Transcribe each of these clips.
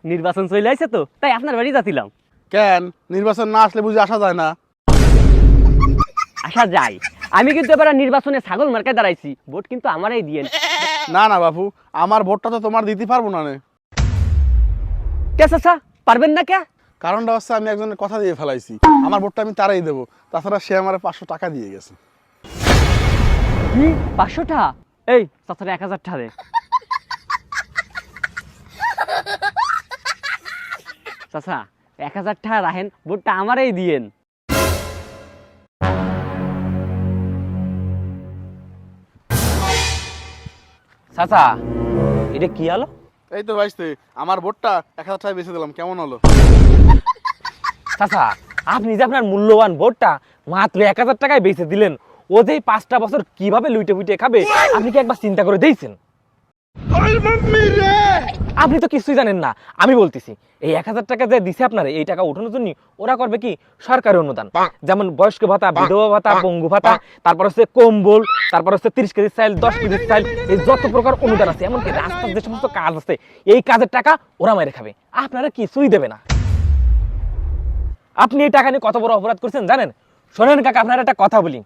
নির্বাচন চলে আইছে তো, তাই আপনার বাড়ি যাচ্ছিলাম। কেন নির্বাচন না আসলে বুঝি আসা যায় না? আসা যায়। আমি কিন্তু এবার নির্বাচনে ছাগল মার্কায় দাঁড়াইছি, ভোট কিন্তু আমারই দিয়েন। না না বাপু, আমার ভোটটা তো তোমার দিতে পারবো না নে। কে চাচা, পারবেন না কে? কারণটা হচ্ছে আমি একজনের কথা দিয়ে ফেলাইছি, আমার ভোটটা আমি তারাই দেবো। তাছাড়া সে আমার 500 টাকা দিয়ে গেছে। কি 500 টাকা? এই চাচার 1000 টাকা দে। চাচা 1000 টাকা রাখেন, ভোটটা আমারই দিয়েন। চাচা এটা কি হলো? এই তো ভাইস্তে, আমার ভোটটা 1000 টাকা বেঁচে দিলাম, কেমন হলো? চাচা আপনি যে আপনার মূল্যবান ভোটটা মাত্র 1000 টাকায় বেচে দিলেন, ও যে 5টা বছর কিভাবে লুইটে ফুটে খাবে আপনি কি একবার চিন্তা করে দিয়েছেন? আপনি তো কিছুই জানেন না। আমি বলতেছি এই 1000 টাকা যে দিছে আপনারা, এই টাকা উঠানোর জন্য ওরা করবে কি সরকারি অনুদান, যেমন বয়স্ক ভাতা, বিধবা ভাতা, পঙ্গু ভাতা, তারপর হচ্ছে কম্বল, তারপর হচ্ছে 30 কেজি চাল, 10 কেজি চাল, এই যত প্রকার অনুদান আছে, এমনকি রাস্তার যে সমস্ত কাজ আছে, এই কাজের টাকা ওরা মেরে খাবে, আপনারা কিছুই দেবে না। আপনি এই টাকা নিয়ে কত বড় অপরাধ করছেন জানেন? শোনেন কাকা, আপনার একটা কথা বলি,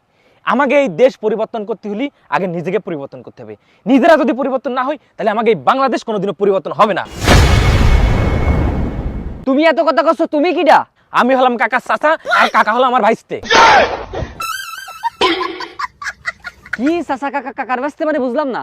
আমাকে এই দেশ পরিবর্তন করতে হলে আগে নিজেকে পরিবর্তন করতে হবে। নিজেরা যদি পরিবর্তন না হয় তাহলে আমাকে এই বাংলাদেশ কোনোদিনও পরিবর্তন হবে না। তুমি এত কথা কচ্ছো, তুমি কিডা? আমি হলাম কাকার চাচা, আর কাকা হলো আমার ভাইস্তে। কি চাচা কাকা কাকার বাস্তে মানে বুঝলাম না।